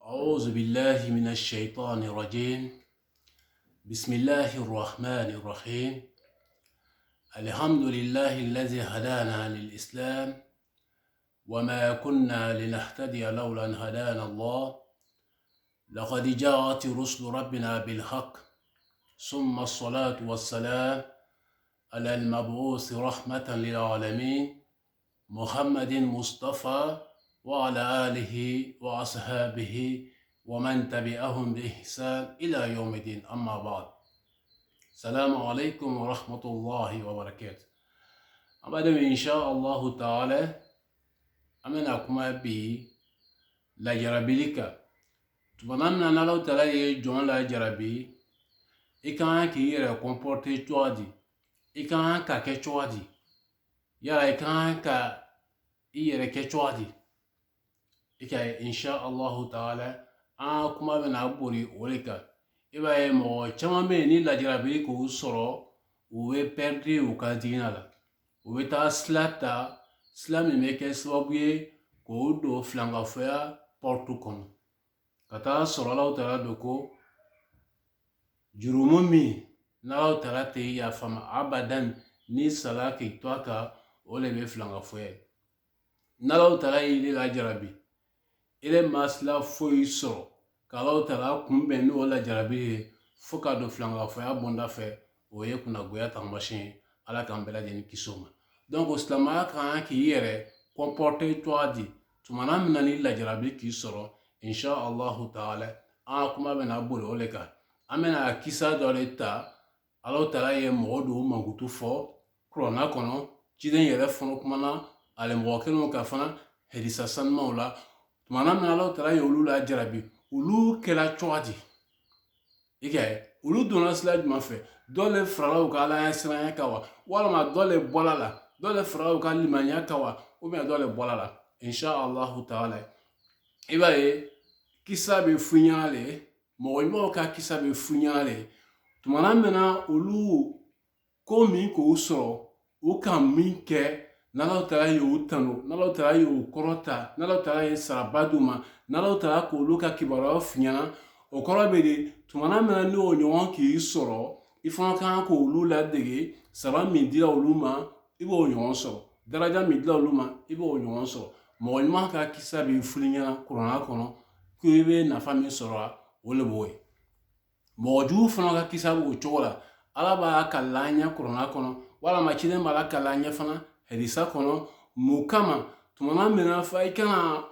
أعوذ بالله من الشيطان الرجيم. بسم الله الرحمن الرحيم. الحمد لله الذي هدانا للإسلام وما كنا لنهتدي لولا أن هدانا الله. لقد جاءت رسل ربنا بالحق ثم الصلاة والسلام على المبعوث رحمة للعالمين محمد مصطفى وعلى آله وأصحابه ومن تبعهم بإحسان إلى يوم الدين. أما بعد. السلام عليكم ورحمة الله وبركاته. أبدا إن شاء الله تعالى أمنا كما بي لا جربيلك تبنامنا نلو تلاقي جون لا جربي إكان كي يرى كومبورتي توادي إكان كاكي توادي يرى إكان كا يرى كتوادي ika insha Allahu ta'ala an kuma bena bori oleka iba ye mo chama me ni lajarabi ko soro o we perdre o ka dina la o we ta slata slami me ke swabuye ko do flanga foya portu kon kata soro la ta'ala do ko jurumumi na ta'ala te ya fama abadan ni salaki toaka ole be flanga foya na ta'ala ile lajarabi ile masla foyi sɔrɔ k'Alaw Taala kunbɛn n'o lajarabi ye fo ka don filankafoya bonda fɛ o ye kunnagoya taamasiyɛn ye Ala k'an bɛɛ lajɛlen kisi o ma. Donc silamɛya kan k'i yɛrɛ comporter cogoya di tumana min na ni lajarabi k'i sɔrɔ insha Allahu Taala an kuma bɛna boli o de kan. An bɛna kisa dɔ de ta Alaw Taala ye mɔgɔ dɔw mankutu fɔ kuranna kɔnɔ ciden yɛrɛ fɔlɔ kumana ale mɔgɔ kelenw ka fana hadisa sanumanw la. Tumana min Alaw Taala ye olu la jarabi olu kɛla cogo di olu donna sira jumɛn fɛ dɔ le farala u ka Alaya siranya kan wa walima dɔ le bɔla la dɔ le farala u ka limaniya kan wa ubiyɛn dɔ le bɔla la insha Allahu Taala i b'a ye kisa bɛ f'u ɲɛna le mɔgɔ ɲumanw ka kisa bɛ f'u ɲɛna le tumana min na olu ko min k'o sɔrɔ u ka min kɛ n'Alaw Taala ye o tanu n'Alaw Taala ye o kɔrɔta n'Alaw Taala ye saraba d'u ma n'Alaw Taala k'olu ka kibaruyaw f'i ɲɛna o kɔrɔ bɛ de tumana min na n'o ɲɔgɔn k'i sɔrɔ i fana ka kan k'olu ladege sara min dira olu ma i b'o ɲɔgɔn sɔrɔ daraja min dira olu ma i b'o ɲɔgɔn sɔrɔ mɔgɔ ɲuman ka kisa bɛ fili ɲɛna kuranna kɔnɔ ko i bɛ nafa min sɔrɔ o le b'o ye mɔgɔ jugu fana ka kisa b'o cogo la Ala b'a kalan an ɲɛ kuranna kɔnɔ walima ciden b'a la kalan an ɲɛ fana hadisa kɔnɔ mun kama tumana min na fa i kana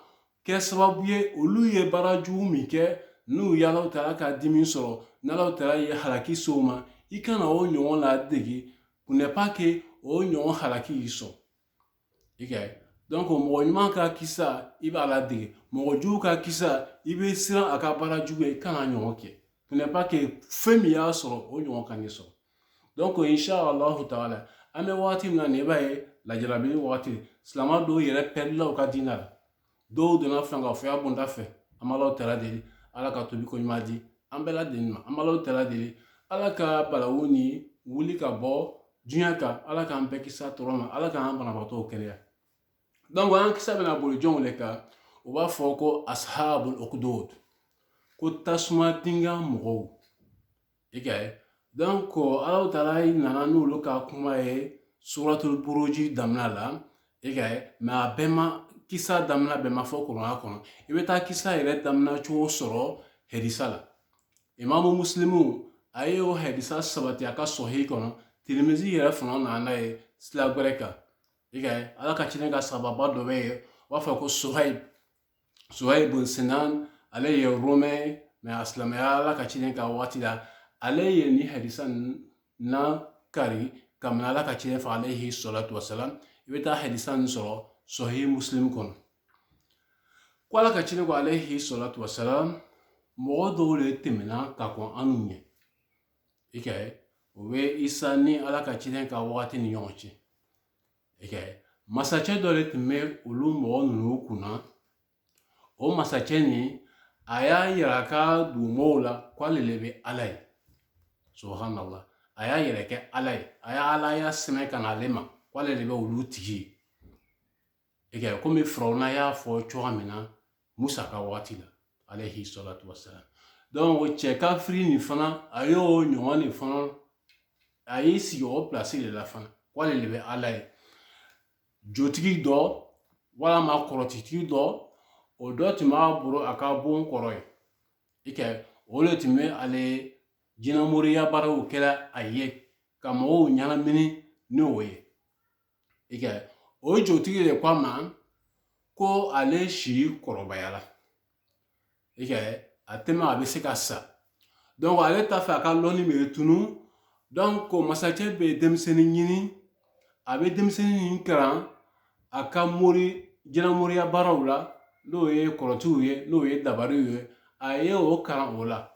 kɛ sababu ye olu ye baara jugu min kɛ n'u ye Alaw Taala ka dimi sɔrɔ n'Alaw Taala ye halaki se o ma i kana o ɲɔgɔn ladege pour ne pas que o ɲɔgɔn halaki y'i sɔrɔ donc mɔgɔ ɲuman ka kisa i b'a ladege mɔgɔ jugu ka kisa i bɛ siran a ka baara jugu ye i kana ɲɔgɔn kɛ pour ne pas que fɛn min y'a sɔrɔ o ɲɔgɔn ka n'i sɔrɔ donc insha Allahu Taala an bɛ waati min na nin i b'a ye lajarabi waati silamɛ dɔw yɛrɛ pɛrila u ka diinɛ la dɔw donna filankafoya bonda fɛ an b'Alaw Taala deli Ala ka tobi ko ɲuman di an bɛɛ lajɛlen ma an b'Alaw Taala deli Ala ka balawu ni wuli ka bɔ diɲɛ kan Ala k'an bɛɛ kisi a tɔɔrɔ ma Ala k'an banabaatɔw kɛnɛya donc an kisa bɛna boli jɔnw de kan u b'a fɔ ko ashabul ukhdud ko tasuma dingɛ mɔgɔw donc Alaw Taala nana n'olu ka kuma ye suratul buruji daminɛ la mais a bɛɛ ma kisa daminɛ bɛɛ ma fɔ kuranna kɔnɔ i bɛ taa kisa yɛrɛ daminɛ cogo sɔrɔ hadisa la imamu muslimu a ye o hadisa sabati a ka sɔhi kɔnɔ tirimizi yɛrɛ fana nana n'a ye sira wɛrɛ kan Ala ka ciden ka sababa dɔ bɛ yen u b'a fɔ ko Suhaib bin Sinan ale ye Romain mais a silamɛya Ala ka ciden ka waati la ale ye ni hadisa na kari kamina Ala ka ciden fɛ alayhi salatu wasalam i bɛ taa hadisa nin sɔrɔ sɔhi muslim kɔnɔ ko Ala ka ciden ko alayhi salatu wasalam mɔgɔ dɔw de tɛmɛna ka kɔn anw ɲɛ o bɛ Isa ni Ala ka ciden ka waati ni ɲɔgɔn cɛ masakɛ dɔ de tun bɛ olu mɔgɔ ninnu kunna o masakɛ nin a y'a yira a ka dugumɔgɔw la k'ale de bɛ Ala ye subhanallah a y'a yɛrɛ kɛ Ala ye a y'a Alaya sɛmɛ ka n'ale ma k'ale de bɛ olu tigi ye komi Firawuna y'a fɔ cogoya min na Musa ka waati la alayhi salatu wassalam. Donc o cɛ kafiri nin fana a y'o ɲɔgɔn de fana a y'i sigi o place de la fana k'ale de bɛ ala ye jotigi dɔ walama kɔrɔtitigi dɔ o dɔ tun b'a bolo a ka bon kɔrɔ ye i kɛ o de tun bɛ ale jinɛmoriya baaraw kɛra a ye ka mɔgɔw ɲanamini n'o ye i kɛ o jotigi de k'a ma ko ale si kɔrɔbayala i kɛ a tɛmɛ a bɛ se ka sa donc ale t'a fɛ a ka lɔnni bɛ tunu donc masakɛ bɛ denmisɛnnin ɲini a bɛ denmisɛnnin kalan a ka jinɛmoriya baaraw la n'o ye kɔrɔtiw ye n'o ye dabariw ye a ye o kalan o la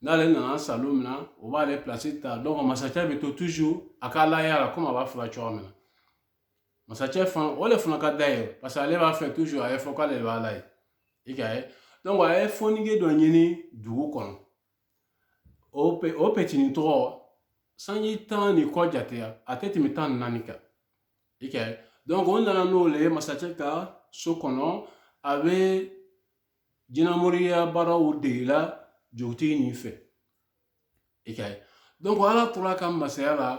n'ale nana sa don min na o b'ale place ta donc masakɛ bɛ to toujours a ka laya la komi a b'a fɔla cogoya min na masakɛ fana o de fana ka d'a ye parce que ale b'a fɛ toujours a ye fɔ k'ale de b'a la ye i ka ye donc a ye fɔnige dɔ ɲini dugu kɔnɔ o petinin tɔgɔ sanji 10 ni kɔ jateya a tɛ tɛmɛ 14 kan i ka ye donc o nana n'o le ye masakɛ ka so kɔnɔ a bɛ jinɛmoriya baaraw degela jotigi nin fɛ i ka ye donc ala tora ka masaya la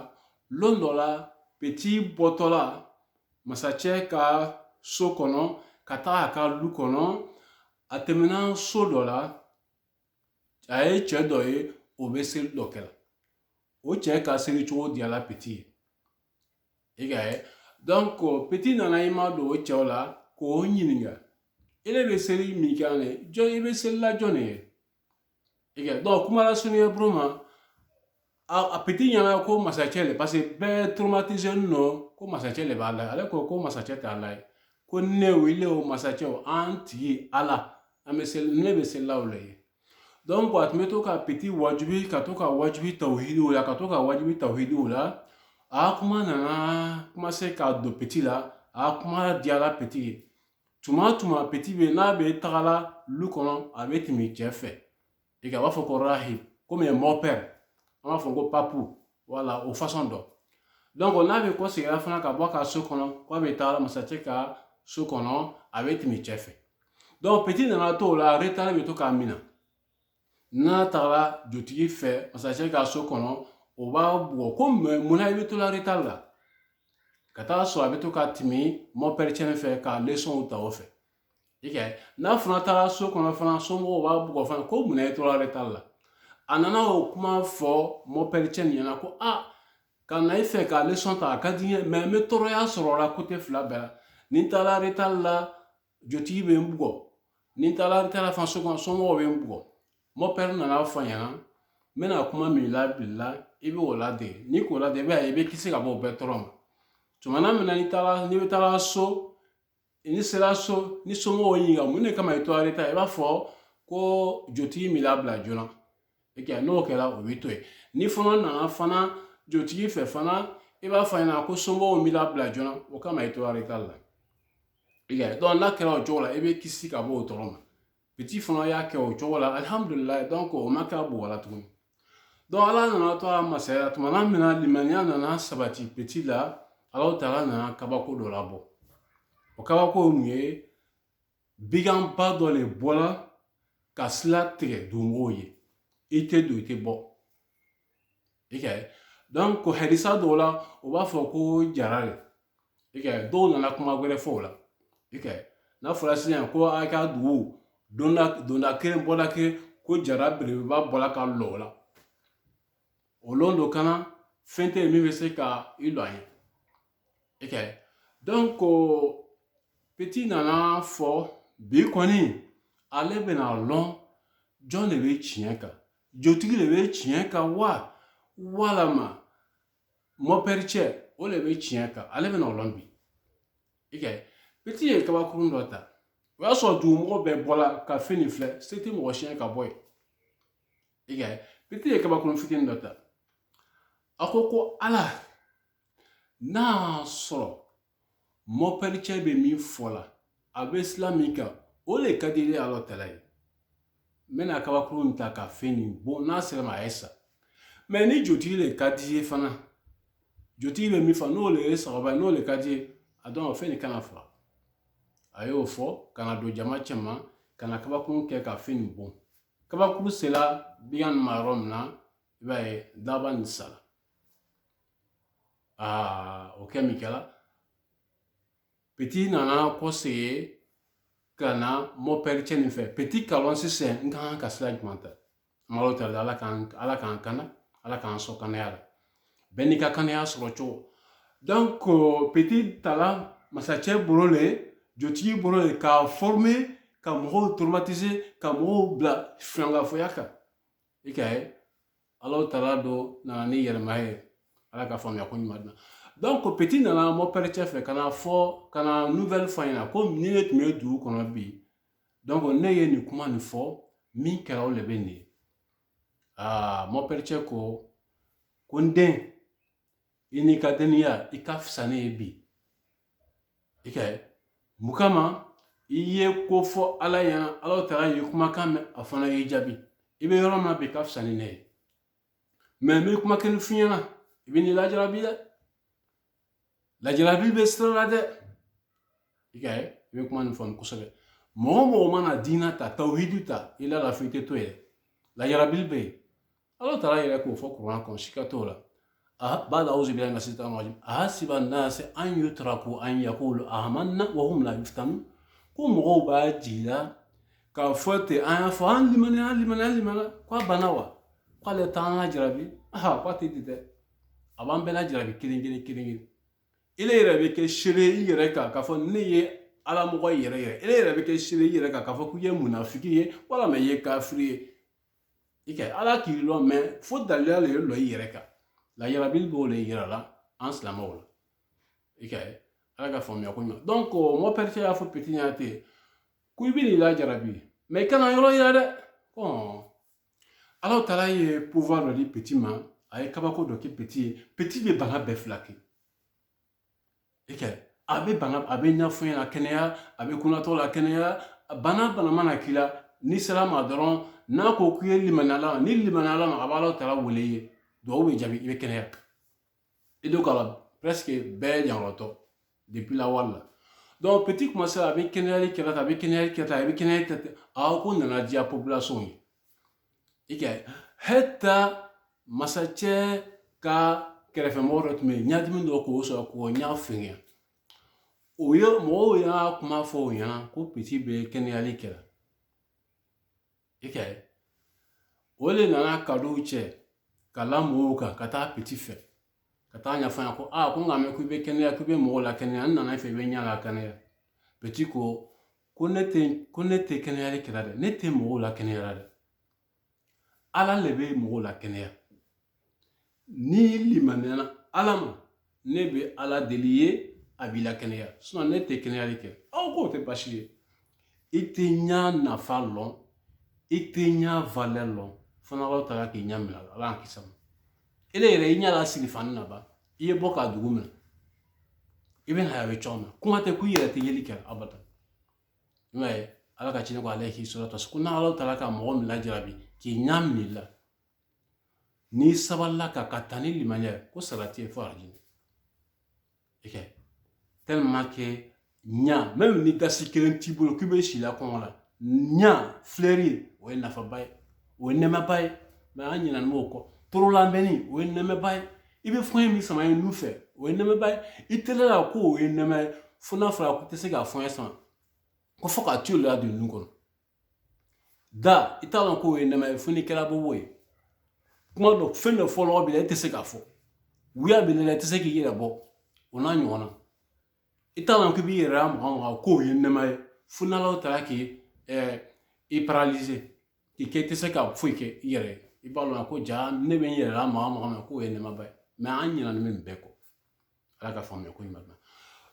lon dɔ la petit bɔtɔla masakɛ ka so kɔnɔ ka taa a ka du kɔnɔ a tɛmɛna so dɔ la a ye cɛ dɔ ye o bɛ seli dɔ kɛla o cɛ ka seli cogo diyala petit ye i ka ye donc petit nana i ma don o cɛw la k'o ɲininka ele bɛ seli min kɛ ne jɔn i bɛ seli la jɔn de ye i ka donc kuma lasurunya buru ma a petit ɲɛna ko masakɛ le parce que bɛɛ traumatisé nɔ ko masakɛ le b'a la ale ko masakɛ t'a la ye ko ne wele o masakɛ an tigi ala an bɛ seli ne bɛ seli la o la ye donc a tun bɛ to ka petit wajibi ka to ka wajibi tawhidiw la ka to ka wajibi tawhidiw la a kuma nana commencer ka don petit la a kuma diyala petit ye tuma petit bɛ n'a bɛ tagala lu kɔnɔ a bɛ tɛmɛ cɛ fɛ i ka b'a fɔ ko rahib komi mon père an b'a fɔ ko papu wala o façon dɔ donc n'a bɛ kɔ seginna fana ka bɔ a ka so kɔnɔ k'a bɛ taa masakɛ ka so kɔnɔ a bɛ tɛmɛ cɛ fɛ donc petit nana to o la retard bɛ to k'a minɛ n'a tagala jotigi fɛ masakɛ ka so kɔnɔ o b'a bugɔ ko munna i bɛ to la retard la ka taa sɔrɔ a bɛ to ka tɛmɛ mon père cɛnin fɛ ka leçon ta o fɛ i ka n'a fana taara so kɔnɔ fana somɔgɔw b'a bugɔ fana ko munna i to la retard la a nana o kuma fɔ mon père cɛnin ɲɛna ko ka na i fɛ ka leçon ta a ka di n ye mais n bɛ tɔɔrɔya sɔrɔ o la côté fila bɛɛ la ni n taara retard la jotigi bɛ n bugɔ ni n taara retard la fana so kɔnɔ somɔgɔw bɛ n bugɔ mon père nana fɔ n ɲɛna n bɛna kuma min labila i bɛ o ladege n'i k'o ladege i bɛ kisi ka bɔ o bɛɛ tɔɔrɔ ma tumana min na n'i bɛ taara so ni sera so ni somɔgɔw ɲininka mun de kama i tora retard i b'a fɔ ko jotigi m'i labila joona n'o kɛra o bɛ to yen ni fana nana fana jotigi fɛ fana i b'a fɔ a ɲɛna ko somɔgɔw m'i labila joona o kama i tora retard la donc n'a kɛra o cogo la i bɛ kisi ka bɔ o tɔɔrɔ ma petit fana y'a kɛ o cogo la alhamdulilayi donc o ma kɛ a bugɔ la tuguni donc ala nana to a masaya tumana min na limaniya nana sabati petit la Ala Taala nana kabako dɔ labɔ o kabako mun ye biganba dɔ de bɔla ka sira tigɛ donmɔgɔw ye i tɛ don i tɛ bɔ i ka ye donc hadisa dɔw la o b'a fɔ ko jara de i ka ye dɔw nana kuma wɛrɛ fɔ o la i ka ye n'a fɔra sisan ko a ka dugu donda kelen bɔda kelen ko jara belebeleba bɔla ka lɔ o la o lon do kana fɛn tɛ yen min bɛ se ka i lɔ a ye i ka ye donc petit nana fɔ bi kɔni ale bɛna lɔn jɔn de bɛ tiɲɛ kan jotigi de bɛ tiɲɛ kan walama mɔpɛri cɛ o de bɛ tiɲɛ kan ale bɛna o lɔn bi i ka ye petit ye kabakurun dɔ ta o y'a sɔrɔ dugumɔgɔ bɛɛ bɔla ka fɛn nin filɛ se tɛ mɔgɔ siɲɛ ka bɔ yen i ka ye petit ye kabakurun fitinin dɔ ta a ko ala n'a sɔrɔ mɔpɛri cɛ bɛ min fɔ la a bɛ sila min kan o de ka di ne Ala Taala ye n bɛna kabakurun ta ka fɛn nin bon n'a sera ma a ye sa mais ni jotigi de ka di ye fana jotigi bɛ min fɔ n'o de ye sagaba ye n'o de ka di ye a dɔn fɛn nin kana faga a y'o fɔ ka na don jama cɛ ma kana kabakuru kɛ ka fɛn nin bɔn kabakuru sela bigan ma yɔrɔ min na i b'a ye daba nin sala o kɛ min kɛla petit nana kɔ segin ka na mɔpɛri cɛ nin fɛ petit ka lɔn sisan n ka kan ka sira jumɛn ta malo tɛ ala k'an kana ala k'an sɔn kanaya la bɛɛ n'i ka kanaya sɔrɔ cogo donc petit tala masacɛ bolo le jotigi bolo le k'a former ka mɔgɔw traumatiser ka mɔgɔw bila filangafoya kan i ka ye ala tala do nana ni yɛlɛma ye ala ka faamuya ko ɲuman dɔn donc petit nana mɔpɛri cɛ fɛ kana nouvelle fɔ ɲɛna ko ni ne tun bɛ dugu kɔnɔ bi donc ne ye nin kuma nin fɔ min kɛra o le bɛ nin ye mɔpɛri cɛ ko n den i n'i ka deniya i ka fisa ne ye bi i ka ye mun kama i ye ko fɔ ala ɲɛna ala taala ye kumakan mɛn a fana y'i jaabi i bɛ yɔrɔ min na bi i ka fisa ni ne ye mais n bɛ kuma kelen f'i ɲɛna i bɛ n'i lajarabi dɛ lajarabi bɛ sira la dɛ i ka ye i bɛ kuma nin faamu kosɛbɛ mɔgɔ o mɔgɔ mana diina ta tawhidu ta i la lafiya i tɛ to yɛrɛ lajarabi bɛ yen ala taala yɛrɛ k'o fɔ kuran kɔnɔ si ka t'o la بعد أعوذ بالله من الشيطان الرجيم أحسب الناس أن يتركوا أن يقولوا آمنا وهم لا يفتنون ko mɔgɔw b'a jira k'a fɔ ten an y'a fɔ an limaniya ko a banna wa k'ale t'an lajarabi ko a tɛ di dɛ a b'an bɛɛ lajarabi kelen kelen ele yɛrɛ bɛ kɛ seere i yɛrɛ kan k'a fɔ ne ye alamɔgɔ yɛrɛ ele yɛrɛ bɛ kɛ seere i yɛrɛ kan k'a fɔ k'i ye munafiki ye walama i ye kafiri ye i ka ala k'i lɔ mɛ fo daliya le ye lɔ i yɛrɛ kan lajarabi b'o le yira la an silamɛw la i ka ye ala ka faamuya ko ɲuman donc mɔpɛri cɛ y'a fɔ petit ɲɛna ten ko i bɛ n'i lajarabi mais i kana yɔrɔ yira dɛ ala taala ye pouvoir dɔ di petit ma a ye kabako dɔ kɛ petit ye petit bɛ bana bɛɛ filaki i ka ye a bɛ ɲɛfɔ ɲɛna kɛnɛya a bɛ kunnatɔ la kɛnɛya bana mana k'i la n'i sera ma dɔrɔn n'a ko k'i ye limaniyala ni limaniyala ma a b'ala taala wele i ye duwawu bɛ jaabi i bɛ kɛnɛya i do kala presque bɛɛ ɲangrɔtɔ depuis la wari la donc petit commencé a bɛ kɛnɛyali kɛra tan a bɛ kɛnɛyali kɛ tan a bɛ kɛnɛyali kɛ tan ko nana diya population ye i ka ye hɛta masacɛ ka kɛrɛfɛmɔgɔ dɔ tun bɛ yen ɲadimi dɔ k'o sɔrɔ k'o ɲa fɛngɛ o ye mɔgɔw y'a kuma fɔ o ɲɛna ko petit bɛ kɛnɛyali kɛra i ka ye o de nana kadɔw cɛ ka la mɔgɔw kan ka taa petit fɛ ka taa ɲɛfɔ ɲɛna ko ko nka mɛn ko i bɛ kɛnɛya ko i bɛ mɔgɔw la kɛnɛya n nana fɛ i bɛ ɲa la kɛnɛya petit ko ne tɛ kɛnɛyali kɛra dɛ ne tɛ mɔgɔw la kɛnɛyara dɛ ala le bɛ mɔgɔw la kɛnɛya ni limaniyana ala ma ne bɛ ala deli ye a b'i la kɛnɛya sinon ne tɛ kɛnɛyali kɛ k'o tɛ baasi ye i tɛ ɲa nafa lɔn i tɛ ɲa valeur lɔn fana ala taala k'i ɲa minɛ ala y'an kisi ma ele yɛrɛ i ɲa la sigi fani na ban i ye bɔ k'a dugu minɛ i bɛ na a bɛ cogo min kuma tɛ ko i yɛrɛ tɛ yeli kɛ abada i m'a ye ala ka cɛnni ko ale k'i sɔrɔ tɔsi ko n'ala taala ka mɔgɔ min lajarabi k'i ɲa minɛ la n'i sabalila ka taa ni limaniya ye ko salati ye fo alijinɛ i kɛ tellement que ɲa même ni dasi kelen t'i bolo k'i bɛ si la kɔngɔ la ɲa filɛri o ye nafaba ye o ye nɛmɛba ye mais an ɲinɛna m'o kɔ torolanbɛnni o ye nɛmɛba ye i bɛ fɔɲɛ min sama i nu fɛ o ye nɛmɛba ye i telera ko o ye nɛmɛ ye fo n'a fɔra ko i tɛ se ka fɔɲɛ sama ko fo k'a to la don nun kɔnɔ da i t'a dɔn ko o ye nɛmɛ ye fo n'i kɛra bobo ye kuma dɔ fɛn dɔ fɔlɔ b'i la i tɛ se k'a fɔ wuya b'i la i tɛ se k'i yɛrɛ bɔ o n'a ɲɔgɔnna i t'a dɔn k'i b'i yɛrɛ ya mɔgɔ ko o ye nɛmɛ ye fo n'ala taara k'i i paralyser k'i kɛ i tɛ se ka foyi kɛ i yɛrɛ ye i b'a dɔn ko ja ne bɛ n yɛrɛ la mɔgɔ ma k'o ye nɛmɛba ye mais an ɲinɛna min bɛɛ kɔ ala ka faamuya ko ɲuman na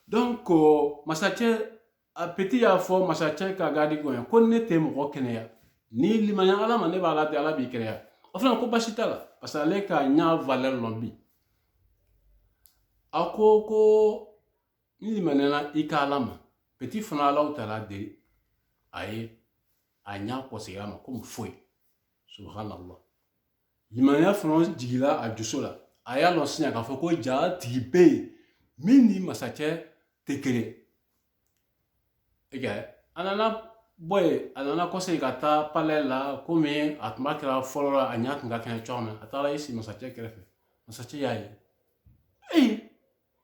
donc masacɛ a petit y'a fɔ masacɛ ka garde kɔnɔ ko ne tɛ mɔgɔ kɛnɛya ni limaniya ala ma ne b'a la ala b'i kɛnɛya o fana ko basi t'a la parce que ale ka ɲa valeur lɔn bi a ko ni limaniyana i ka ala ma petit fana ala taala deli a ye a ɲa kɔsegin a ma komi foyi subhanallah limaniya fana jigila a dusu la a y'a lɔn sisan k'a fɔ ko ja tigi bɛ yen min ni masacɛ tɛ kelen i ka ye a nana boy a nana kɔsegi ka taa palais la komi a tun b'a kɛra fɔlɔ la a ɲa tun ka kɛnɛ cogo min na a taara i sigi masakɛ kɛrɛfɛ masakɛ y'a ye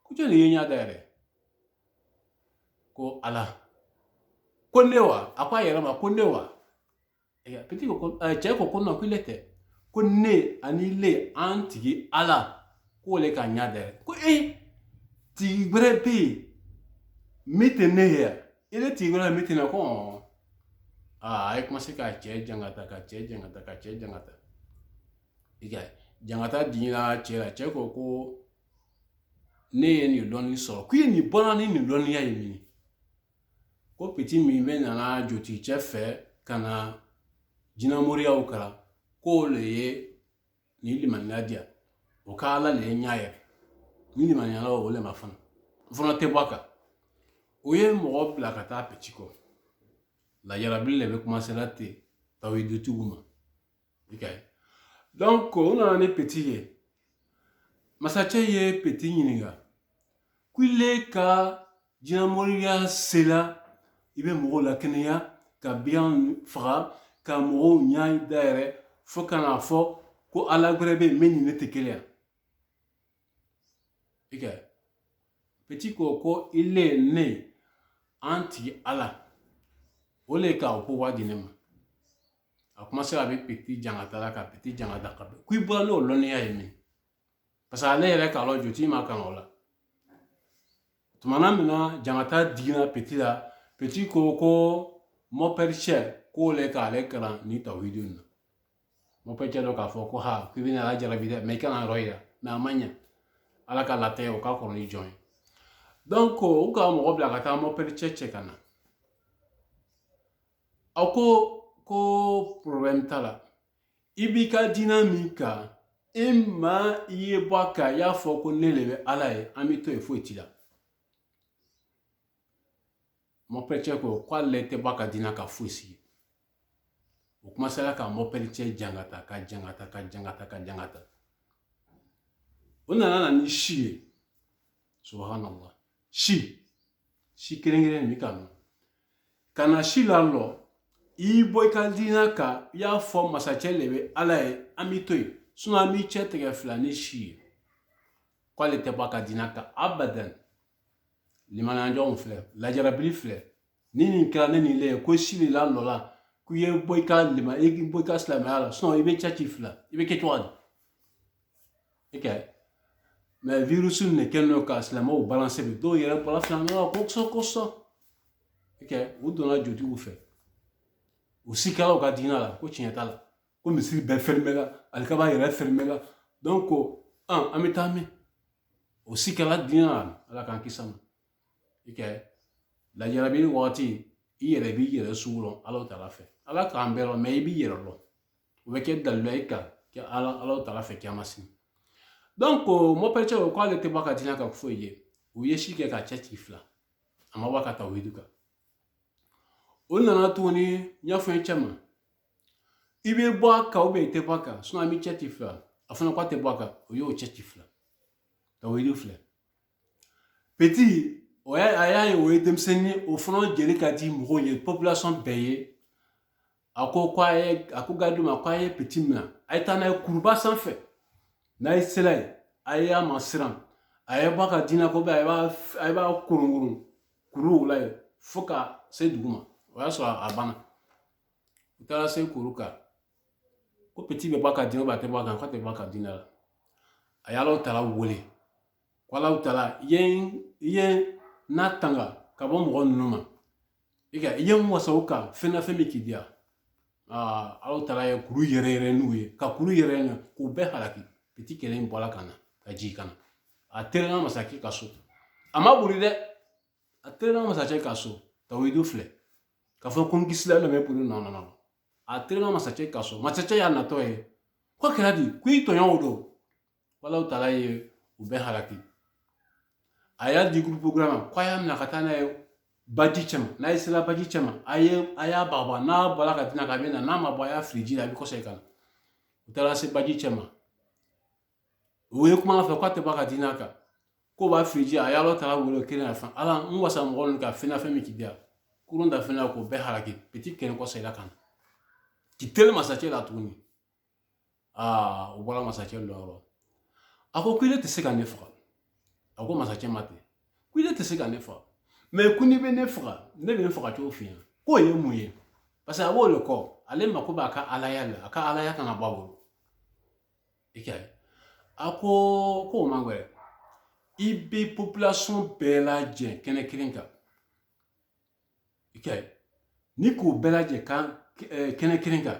ko jɔn de ye ɲa dayɛlɛ ko ala ko ne wa a ko a yɛrɛ ma ko ne wa petit ko cɛ ko non ko ile tɛ ko ne ani le an tigi ala ko le ka ɲa dayɛlɛ ko tigi wɛrɛ bɛ yen min tɛ ne ye yan ile tigi wɛrɛ min tɛ ne ko a ye commencé ka cɛ jangata jangata dina cɛ la cɛ ko ne ye nin dɔnni sɔrɔ ko ye nin bɔra ni nin dɔnniya ye min ko petit min bɛ nana joti cɛ fɛ ka na jinɛmoriyaw kalan ko le ye nin limaniya diya o ka ala le ye ɲa yɛrɛ ni limaniya la o le ma fana tɛ bɔ a kan o ye mɔgɔ bila ka taa petit kɔ lajarabili le bɛ commencer la ten tawhidutigiw ma donc o nana ni petit ye masakɛ ye petit ɲininka ko ile ka jinɛmoriya sela i bɛ mɔgɔw lakɛnɛya ka biyan faga ka mɔgɔw ɲa dayɛlɛ fo ka n'a fɔ ko ala wɛrɛ bɛ yen min ni ne tɛ kelen ye petit ko ile ne an tigi ala o le ka o ko wa di ne ma a commencé a bɛ petit jangata la ka petit jangata ka bɛn ko i bɔra n'o lɔnniya ye min parce que ale yɛrɛ k'a lɔ joti ma kan o la tumana min na jangata digina petit la petit ko mon père cher ko le k'ale kalan ni tawhidin na mon père cher dɔ k'a fɔ ko ha k'i bɛna ala jarabi dɛ mais i kana yɔrɔ yira mais a ma ɲa ala ka latigɛ o ka kɔrɔ ni jɔn ye donc o ka mɔgɔ bila ka taa mon père cher cɛ ka na a ko problème t'a la i b'i ka diinɛ min kan i ma i ye bɔ a kan i y'a fɔ ko ne le bɛ ala ye an bɛ to yen foyi t'i la mon père cɛ ko k'ale tɛ bɔ a ka diinɛ ka foyi sigi o commencera ka mon père cɛ jangata o nana ni si ye subhanallah si kelen min kan ka na si la lɔ i bɔ i ka diinɛ kan i y'a fɔ masakɛ le bɛ ala ye an bɛ to yen an b'i cɛ tigɛ fila ni si ye k'ale tɛ bɔ a ka diinɛ kan abadan limaniyajɔnw filɛ lajarabili filɛ ni nin kɛra ne ni le ye ko si de la nɔ la k'u ye bɔ i ka silamɛya la i bɛ cɛ ci fila i bɛ kɛ cogo di mais virus ne kɛlen don ka silamɛw balancer bi dɔw yɛrɛ bɔra silamɛya la kosɔn u donna jotigiw fɛ u sikɛlaw ka diinɛ la ko tiɲɛ t'a la ko misiri bɛɛ fermé la alikaba yɛrɛ fermé la donc an bɛ taa min o sikɛla diinɛ la ala k'an kisi a ma lajarabili wagati i yɛrɛ b'i yɛrɛ sugu lɔn ala ta'ala fɛ ala k'an bɛɛ lɔn mais i b'i yɛrɛ lɔn o bɛ kɛ dalila i kan ala ta'ala fɛ kiyama sini donc mon père cɛ ko ale tɛ bɔ a ka diinɛ kan foyi ye u ye si kɛ ka cɛ ci fila a ma bɔ a ka tawhidu kan o nana tuguni n y'a fɔ n cɛ ma i bɛ bɔ a kan ou bien i tɛ bɔ a kan an bɛ cɛ ci fila a fana ko a tɛ bɔ a kan o y'o cɛ ci fila tawhidu filɛ petit a y'a ye o ye denmisɛnnin o fana jeli ka di mɔgɔw ye population bɛɛ ye a ko gadi ma ko a ye petit minɛ a ye taa n'a ye kuruba sanfɛ n'a ye sela ye a ye a ma siran a ye bɔ a ka diinɛ ko bɛɛ a b'a kurun kuruw la ye fo ka se dugu ma o y'a sɔrɔ a banna u taara se kuru kan ko petit bɛ bɔ a ka diinɛ a tɛ bɔ a kan k'a tɛ bɔ a ka diinɛ la a y'alaw taala wele ko alaw taala i ye n'a tanga ka bɔ mɔgɔ ninnu ma i ye n wasa o kan fɛn na fɛn min k'i diya alaw taala ye kuru yɛrɛ n'u ye ka kuru yɛrɛ k'u bɛɛ halaki petit kelen bɔra ka na ka jigin ka na a terenna masakɛ ka so a ma boli dɛ a terenna masakɛ ka so tawhidu filɛ k'a fɔ ko n kisila lamɛn bolo nɔnɔ a terenna masakɛ ka so masakɛ y'a natɔ ye ko kɛra di ko i tɔɲɔgɔnw don alaw taala ye u bɛɛ halaki a y'a di groupe ko a y'a minɛ ka taa n'a ye baji cɛ ma n'a ye sela baji cɛ ma a y'a bagaba n'a bɔra ka diinɛ ka bɛ na n'a ma bɔ a y'a fili ji la a bɛ kɔsegin ka na u taara se baji cɛ ma o ye kuma fɛ k'a tɛ bɔ a ka diinɛ kan k'o b'a fili ji a y'alaw taala wele o kelen na fan ala n wasa mɔgɔ ninnu ka fɛn na fɛn min k'i diya kurun da fɛnɛ ko bɛɛ halaki petit kɛnɛ kɔsɔ ila kan ki tel masacɛ la tuguni o bɔra masacɛ dɔ yɔrɔ a ko ile tɛ se ka ne faga a ko masacɛ ma ten ko ile tɛ se ka ne faga mais ko ni bɛ ne faga ne bɛ ne faga cogo f'i ɲɛna k'o ye mun ye parce que a b'o le kɔ ale mako b'a ka alaya la a ka alaya kana bɔ a bolo i kɛ a ko k'o man gɛrɛ i bɛ population bɛɛ lajɛ kɛnɛ kelen kan i kɛ ni k'o bɛɛ lajɛ kan kɛnɛ kelen kan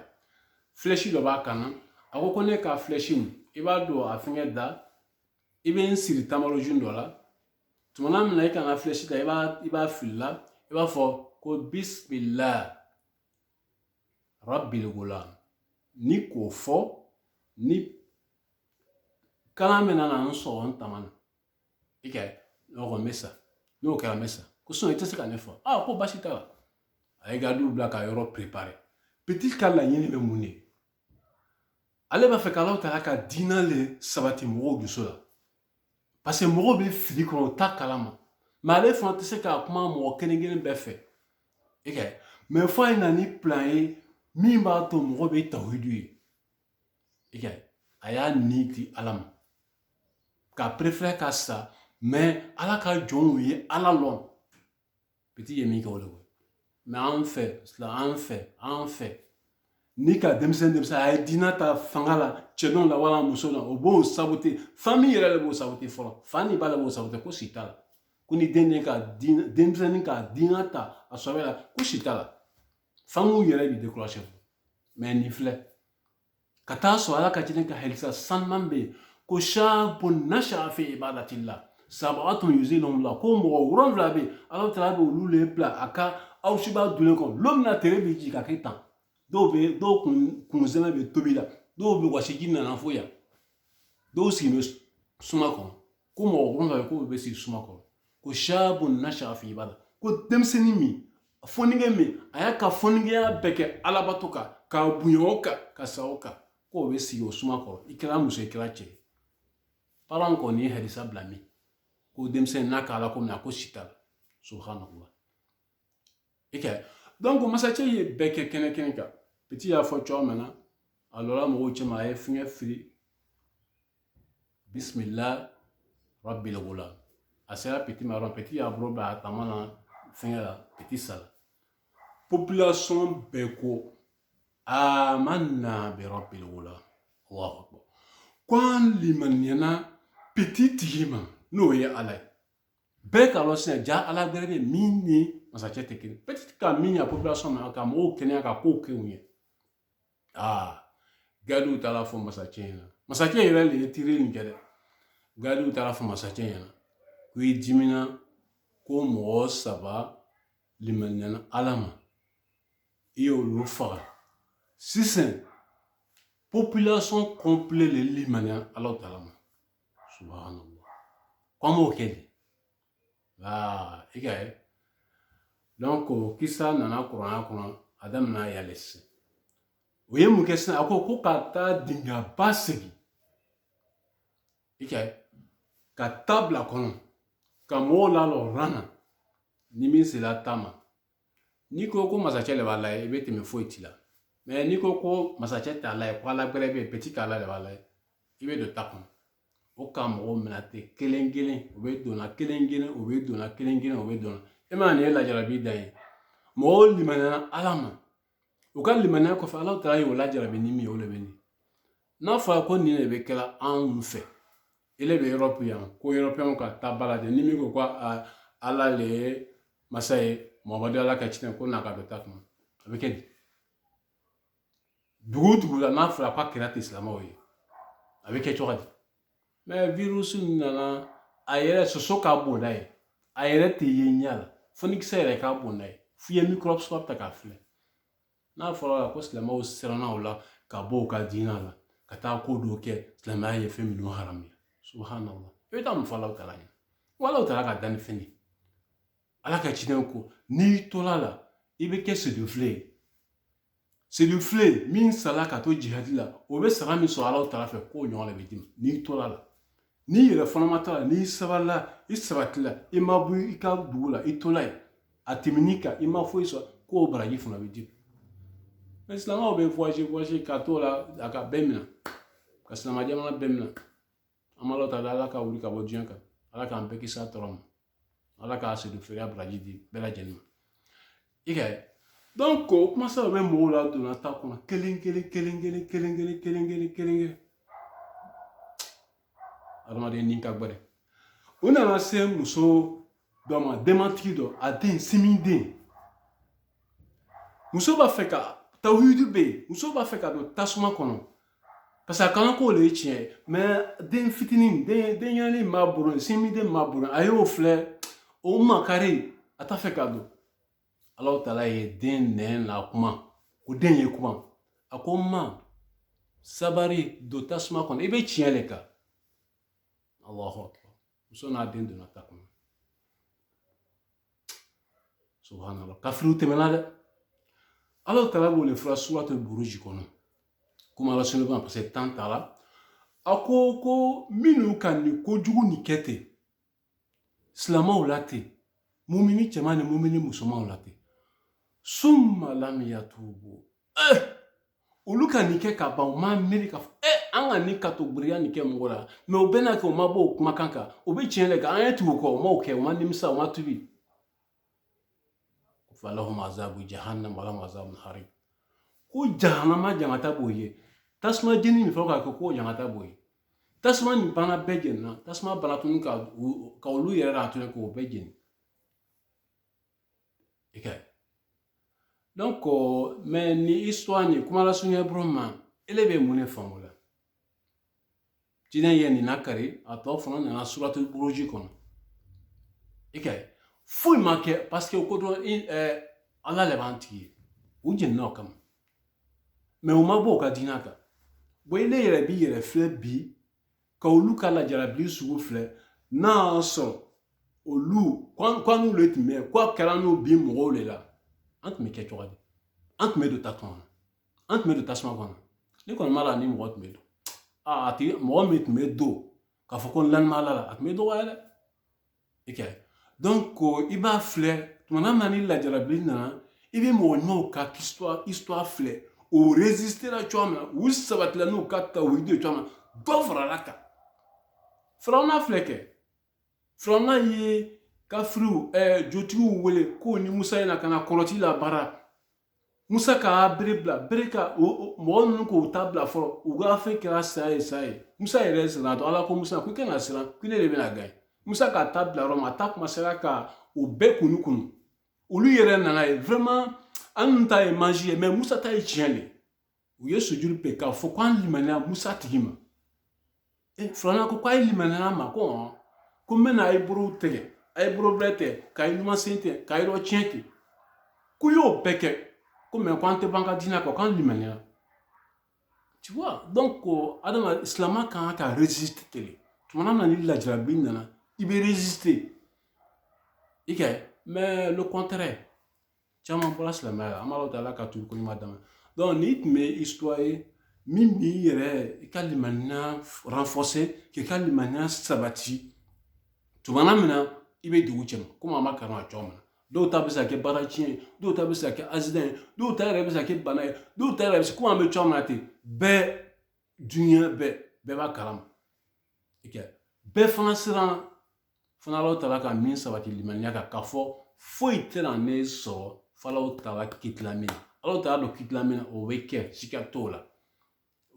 flèche dɔ b'a kan na a ko ne ka flèche i b'a don a fɛngɛ da i bɛ n siri tamarojin dɔ la tumana min na i kan ka flèche ta i b'a fili la i b'a fɔ ko bismillah rabbil gulam ni k'o fɔ ni kalan min na n sɔgɔ n tama na i kɛ ɲɔgɔn bɛ sa n'o kɛra n bɛ sa ko i tɛ se ka ne fɔ ko basi t'a la a ye gadiw bila ka yɔrɔ préparer petit ka laɲini bɛ mun de ale b'a fɛ k'Alahu Taala ka diinɛ le sabati mɔgɔw dusu la parce que mɔgɔw bɛ fili kɔnɔ u t'a kalama mais ale fana tɛ se k'a kuma mɔgɔ kelen kelen bɛɛ fɛ i kɛ mais fo a ye na ni plan ye min b'a to mɔgɔ bɛ tawhidu ye i kɛ a y'a ni di Ala ma k'a préférer ka sa mais Ala ka jɔnw ye Ala lɔn petit ye min kɛ o de ko mais an fɛ ni ka denmisɛnnin a ye diinɛ ta fanga la cɛdɔn la wala muso la o b'o saboter famille yɛrɛ de b'o saboter fɔlɔ fa ni ba de b'o saboter ko si t'a la ko ni denmisɛnnin ka diinɛ ta a sɔbɛ la ko si t'a la famille yɛrɛ b'i décourager mais nin filɛ ka taa sɔrɔ Ala ka diinɛ ka halisa sanuman bɛ yen ko shabun nasha'a fi ibadatillah sabatun yuzilhumullah ko mɔgɔ 7 bɛ yen Alahu Taala bɛ olu le bila a ka awusiba dulen kɔnɔ don min na tere bɛ jigin ka kɛ tan dɔw kunsɛmɛ bɛ tobi la dɔw bɛ wasiji nana fo yan dɔw sigi bɛ suma kɔnɔ ko mɔgɔ 7 ko bɛ sigi suma kɔnɔ ko shabun nasha'a fi ibada ko denmisɛnnin min fɔnikɛ min a y'a ka fɔnikɛya bɛɛ kɛ alabato kan k'a bonya o kan ka sa o kan k'o bɛ sigi o suma kɔrɔ i kɛra muso i kɛra cɛ parent kɔni ye hadisa bila min ko denmisɛnnin n'a k'a la ko mina ko si t'a la subhanallah i kɛ donc masakɛ ye bɛɛ kɛ kɛnɛ kɛnɛ kan petit y'a fɔ cogo min na a lɔra mɔgɔw cɛma a ye fiɲɛ fili bismillah rabbil gulam a sera petit ma yɔrɔ petit y'a bolo bila a tama na fɛngɛ la petit sala population bɛɛ ko amanna bi rabbil gulam Allahu akbar ko an limaniyana petit tigi ma n'o ye Ala ye bɛɛ ka lɔn sisan ja Ala gɛrɛ bɛ min ni masakɛ tɛ kelen petit ka min ya population ma ka mɔgɔw kɛnɛya ka kow kɛ u ye gadiw taara fɔ masakɛ ɲɛna masakɛ yɛrɛ de ye tiri nin kɛ dɛ gadiw taara fɔ masakɛ ɲɛna ko i dimina ko mɔgɔ 3 limaniyana Ala ma i y'olu faga sisan population complète le limaniya Alahu Taala ma subhanallah ko an b'o kɛ de i ka ye donc kisa nana kuranna kɔnɔ a daminɛ yɛlɛ sisan o ye mun kɛ sisan a ko ka taa dingɛba segi i ka ye ka taa bila kɔnɔ ka mɔgɔw lalɔ ran na ni min sera ta ma n'i ko masakɛ de b'a layɛ i bɛ tɛmɛ foyi t'i la mais n'i ko masakɛ t'a layɛ ko Ala gɛrɛ bɛ yen petit k'Ala de b'a layɛ i bɛ don ta kɔnɔ o ka mɔgɔw minɛ ten kelen kelen o bɛ donna kelen kelen o bɛ donna kelen kelen o bɛ donna e ma nin ye lajarabi dan ye mɔgɔw limaniyana Ala ma u ka limaniya kɔfɛ Alahu Taala y'o lajarabi ni min ye o de bɛ nin n'a fɔra ko nin de bɛ kɛla anw fɛ ele bɛ Europe yan ko Européen ka taa ba la de ni min ko Ala le ye masa ye Muhamadu Ala ka cinɛ ko n'a ka don ta kɔnɔ a bɛ kɛ di dugu o dugu la n'a fɔra k'a kɛra tɛ silamɛw ye a bɛ kɛ cogo di mais virus nana a yɛrɛ soso k'a bonda ye a yɛrɛ tɛ ye ɲɛ la fo ni kisɛ yɛrɛ k'a bonda ye f'i ye microscope ta k'a filɛ n'a fɔra ko silamɛw siranna o la ka bɔ u ka diinɛ la ka taa ko dɔw kɛ silamɛya ye fɛn minnu haramuya subhanallah i bɛ taa mun fɔ Alahu Taala ɲɛna wa Alahu Taala ka danni fɛn de Ala ka cinɛw ko n'i tola la i bɛ kɛ sedufile ye sedufile min sala ka to jihadi la o bɛ sara min sɔrɔ Alahu Taala fɛ k'o ɲɔgɔn de bɛ d'i ma n'i tola la n'i yɛrɛ fana ma taa la n'i sabalila i sabatila i ma bɔ i ka dugu la i tola yen a tɛmɛni kan i ma foyi sɔrɔ k'o baraji fana bɛ di mais silamɛw bɛ voyager ka t'o la a ka bɛɛ minɛ ka silamɛ jamana bɛɛ minɛ an b'a lɔta ala ka wuli ka bɔ diɲɛ kan ala k'an bɛɛ kisi a tɔɔrɔ ma ala k'a sedon feereya baraji di bɛɛ lajɛlen ma i ka ye donc o kuma saba bɛ mɔgɔw la donna ta kɔnɔ kelen adamaden ni ka gbɛrɛ o nana se muso dɔ ma denmatigi dɔ a den simi den muso b'a fɛ ka tawhidi bɛ yen muso b'a fɛ ka don tasuma kɔnɔ parce que a kana k'o de ye tiɲɛ ye mais den fitinin den ɲɛnɛnin m'a bolo simi den m'a bolo a y'o filɛ o makari a t'a fɛ ka don Alahu Taala ye den nɛn na kuma ko den ye kuma a ko ma sabari don tasuma kɔnɔ i bɛ tiɲɛ de kan Allahu Akbar muso n'a den donna ta kɔnɔ subhanallah kafiriw tɛmɛna dɛ Alahu Taala b'o de fɔra suratul buruji kɔnɔ kuma la sunu ban parce que temps t'a la a ko minnu ka nin kojugu nin kɛ ten silamɛw la ten mumini cɛman ni mumini musomanw la ten summa lam yatubu olu ka nin kɛ ka ban u ma miiri ka fɔ an ka nin katoburiya nin kɛ mɔgɔ la mais o bɛɛ n'a kɛ o ma bɔ o kumakan kan o bɛ tiɲɛ de kan an ye tugu o kɔ o m'o kɛ o ma nimisa o ma tubi falahum azabu jahannam walahum azabun harim ko jahanama jangata b'o ye tasuma jeni min fɔ k'a kɛ ko jangata b'o ye tasuma nin bana bɛɛ jenina tasuma bana tuguni ka olu yɛrɛ la tuguni k'o bɛɛ jeni i ka ye donc mais ni histoire ni kuma lasurunya dɔrɔn ma ele bɛ mun de faamu la jinɛ ye nin nakari a tɔ fana nana suratul buruji kɔnɔ i ka ye foyi ma kɛ parce que ko dɔrɔn ala le b'an tigi ye u jenina o kama mais u ma bɔ o ka diinɛ kan bon ele yɛrɛ b'i yɛrɛ filɛ bi ka olu ka lajarabili sugu filɛ n'a y'a sɔrɔ olu ko n'olu le tun bɛ ko a kɛra n'o bi mɔgɔw le la an tun bɛ kɛ cogo di an tun bɛ don tasuma kɔnɔ an tun bɛ don tasuma kɔnɔ ne kɔni b'a la ni mɔgɔ tun bɛ don a tigi mɔgɔ min tun bɛ don k'a fɔ ko n lanima ala la a tun bɛ dɔgɔya dɛ i kɛ donc i b'a filɛ tuma na ni lajarabili nana i bɛ mɔgɔ ɲumanw ka histoire filɛ o résistera cogo min na u sabatila n'u ka tawhidi ye cogo min na dɔ farala kan firawuna filɛ kɛ firawuna ye kafiriw jotigiw wele ko ni musa in na ka na kɔlɔsi la baara musa k'a bere bila bere ka mɔgɔ ninnu k'o ta bila fɔlɔ u ka fɛn kɛra sa ye musa yɛrɛ siran ala ko musa ko i kana siran ko ne de bɛna gagner musa k'a ta bila yɔrɔ min a ta commencera ka o bɛɛ kunu olu yɛrɛ nana ye vraiment an ninnu ta ye manji ye mais musa ta ye tiɲɛ de u ye sujuru bɛɛ k'a fɔ ko an limaniya musa tigi ma firawuna ko a ye limaniya ma ko n bɛna a ye bolo tigɛ a ye bolo bɛrɛ tigɛ k'a ye ɲumansen tigɛ k'a yɔrɔ tiɲɛ ten ko y'o bɛɛ kɛ ko mais ko an tɛ ban ka diinɛ kɔ k'an limaniya tu vois donc adama silamɛ kan ka résister kɛlɛ tuma na ni lajarabili nana i bɛ résister i kɛ mais le contraire caman bɔra silamɛya la an b'a lɔta ala ka tubi ko ɲuman dama donc n'i tun bɛ histoire ye min b'i yɛrɛ i ka limaniya renforcer k'i ka limaniya sabati tuma min na i bɛ dugu cɛ ma komi an b'a kalan a cogo min na dɔw ta bɛ se ka kɛ baara tiɲɛ ye dɔw ta bɛ se ka kɛ accident ye dɔw ta yɛrɛ bɛ se ka kɛ bana ye dɔw ta yɛrɛ bɛ se komi an bɛ cogo min na ten bɛɛ diɲɛ bɛɛ b'a kalama i kɛ bɛɛ fana siranna fana Alahu Taala ka min sabati limaniya kan k'a fɔ foyi tɛna ne sɔrɔ fo Alahu Taala kitila min na Alahu Taala dɔ kitila min na o bɛ kɛ sika t'o la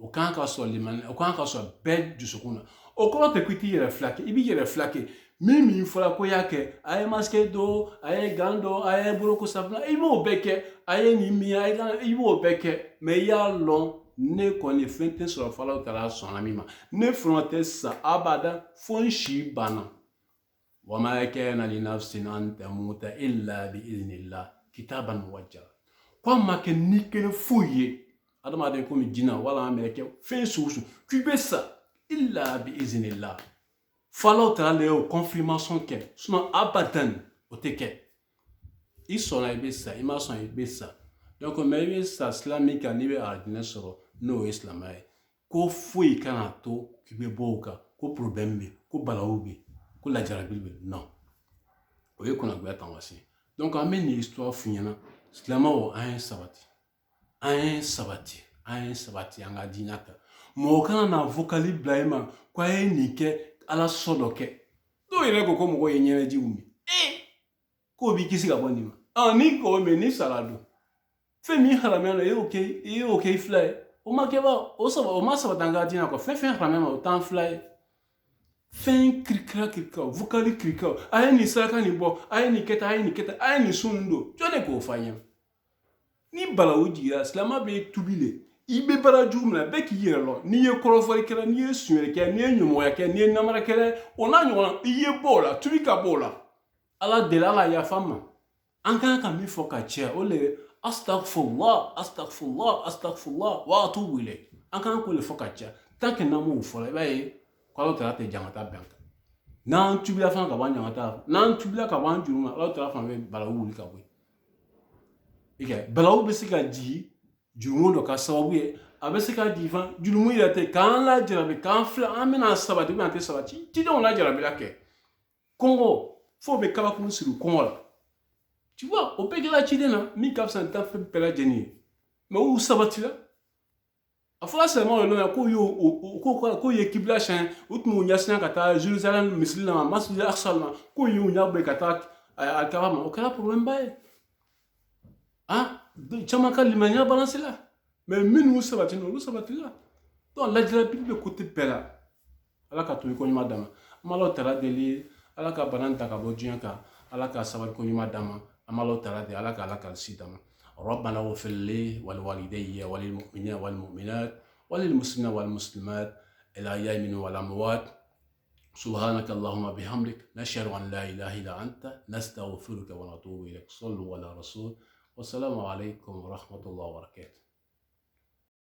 o kan ka sɔrɔ limaniya o kan ka sɔrɔ bɛɛ dusukun na o kɔrɔ tɛ ko i t'i yɛrɛ filakɛ i b'i yɛrɛ filakɛ min fɔra ko y'a kɛ a ye masque don a ye gan don a ye boloko safunɛ i b'o bɛɛ kɛ a ye nin min i b'o bɛɛ kɛ mais i y'a lɔn ne kɔni fɛn tɛ sɔrɔ fo Alahu Taala sɔnna min ma ne fana tɛ sa abada fo n si banna wa ma kana li nafsin an tamuta illa bi idhnillah kitaban muwajjala ko a ma kɛ ni kelen foyi ye adamaden komi jinɛ wala an bɛ kɛ fɛn sugu k'i bɛ sa illa bi idhnillah fo Alahu Taala le y'o confirmation kɛ sinon abadan o tɛ kɛ i sɔnna i bɛ sa i ma sɔn i bɛ sa donc mais i bɛ sa sira min kan n'i bɛ alijinɛ sɔrɔ n'o ye silamɛya ye ko foyi kana to k'i bɛ bɔ o kan ko problème bɛ ko balawu bɛ ko lajarabili bɛ non o ye kɔnɔgoya taamasiyɛn Donc an bɛ nin histoire f'i ɲɛna silamɛw an ye sabati an ye sabati an ka diinɛ kan mɔgɔ kana na vocali bila i ma ko a ye nin kɛ ala sɔ dɔ kɛ dɔw yɛrɛ ko mɔgɔ ye ɲɛnɛjiw min k'o b'i kisi ka bɔ nin ma ni k'o mɛn ni sara don fɛn min haramuyala i y'o kɛ i fila ye o ma kɛ ba o ma sabati an ka diinɛ kɔ fɛn haramuyala o t'an fila ye fɛn kirikira vocali kirikira a ye nin saraka nin bɔ a ye nin kɛ tan a ye nin sun don jɔn de k'o fɔ an ɲɛna ni balawu jigira silamɛ bɛ tubi le i bɛ barajugu minɛ bɛɛ k'i yɛrɛ lɔ n'i ye kɔrɔfɔli kɛra n'i ye suɲɛli kɛ n'i ye ɲumanya kɛ n'i ye namara kɛ o n'a ɲɔgɔnna i ye bɔ o la tubi ka bɔ o la ala deli ala yafa ma an kan ka min fɔ ka caya o le astagfirullah wa atubu ilayh an kan k'o le fɔ ka caya tant que n'an m'o fɔ i b'a ye k'ala tala tɛ jangata bɛn kan n'an tubila fana ka bɔ an jangata n'an tubila ka bɔ an juru ma ala tala fana bɛ balawu wuli ka bɔ yen balawu bɛ se ka jigin jurumu dɔ ka sababu ye a bɛ se ka jigin fana jurumu yɛrɛ tɛ k'an lajarabi k'an filɛ an bɛna sabati an tɛ sabati cidenw lajarabila kɛ kɔngɔ fo bɛ kabakuru siri kɔngɔ la tu vois o bɛɛ kɛra ciden na min ka fisa nin fɛn bɛɛ lajɛlen ye mais u sabatila a fɔra silamɛw ye k'u ye kibila siɲɛ u tun b'u ɲɛsin ka taa Jerusalem misiri la ma masjid al-Aqsa ma k'u y'u ɲɛbɔ ka taa alikaba ma o kɛra problème ba ye caman ka limaniya balansi la mais minnu sabatila olu sabatila donc lajarabi bɛ côté bɛɛ la ala ka to i ko ɲuman d'a ma an bɛ Alahu tala deli ala ka bana ta ka bɔ diɲɛ kan ala ka sabali ko ɲuman d'a ma an bɛ Alahu tala deli ala ka ala ka si d'a ma ربنا اغفر لي ولوالدي وللمؤمنين والمؤمنات وللمسلمين والمسلمات الأحياء والأموات سبحانك اللهم بحمدك نشهد أن لا إله إلا أنت نستغفرك ونتوب إليك صلوا على رسول والسلام عليكم ورحمة الله وبركاته